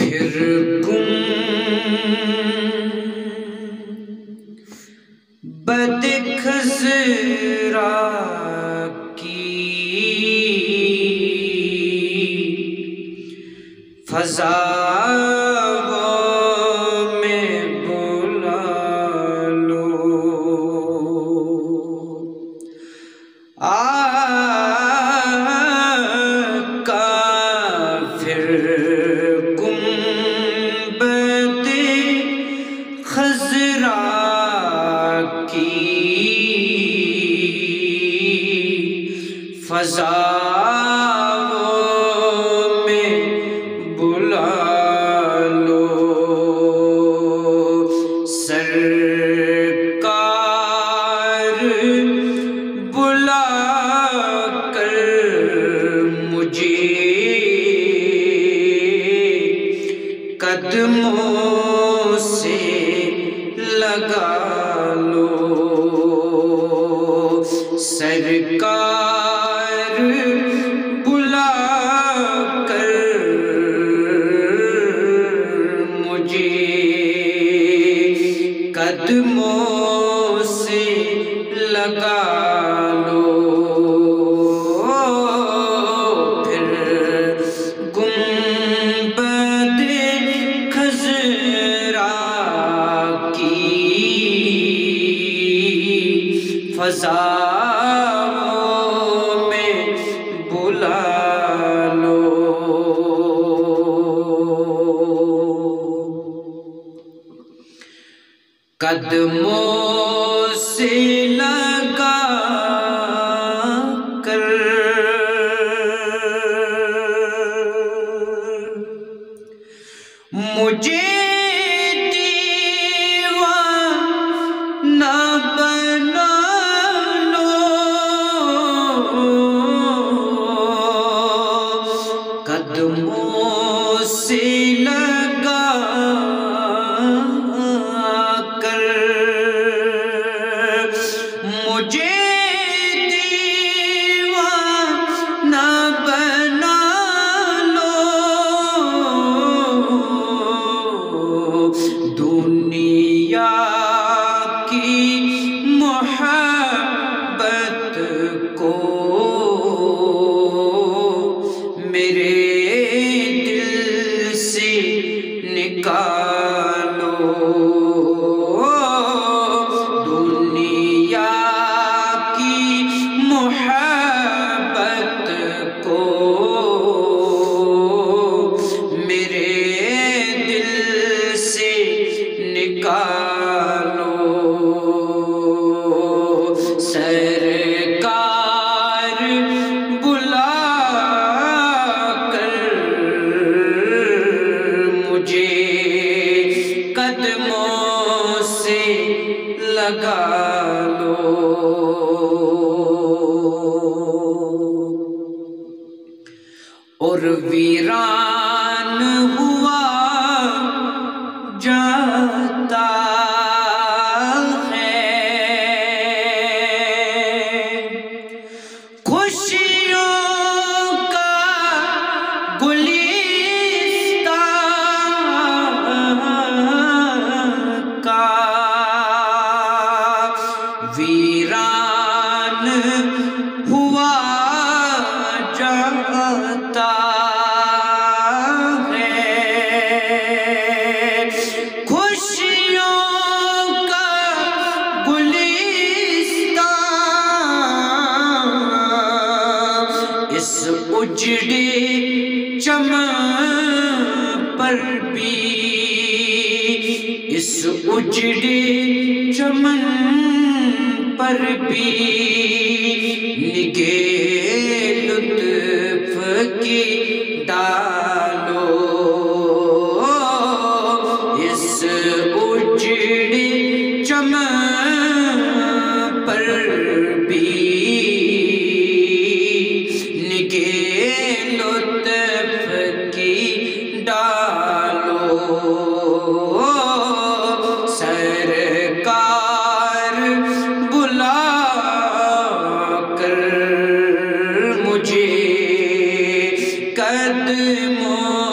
پھر گنبد خضرا کی فضا میں بلا لو، آقا پھر گنبد خضرا کی فضا میں بلا لو، سرکار بلا کر مجھے قدموں سے لگا لو، سرکار بلا کر مجھے قدموں سے لگا لو، پھر گنبد خضرا کی فضا میں بلا لو، قدموں سے لگا کر مجھے دیوانہ بنا لو، قدموں سے لگا کر مجھے دیوانہ بنا لو، دنیا کی محبت کو میرے دل سے نکالو، دنیا کی محبت کو میرے دل سے نکالو، سرکار بلا کر مجھے قدموں سے لگا لو، اور ویران ہوا جاتا ہے خوشیوں کا گلستان کا، ویران ہوا جاتا ہے خوشیوں کا گلستان، اس اجڑے چمن پر بھی، اس اجڑے چمن پر بھی نگہ لطف کی ڈالو، اس اجڑے چمن پر بھی نگہ لطف کی ڈالو، سرکار بلا قدموں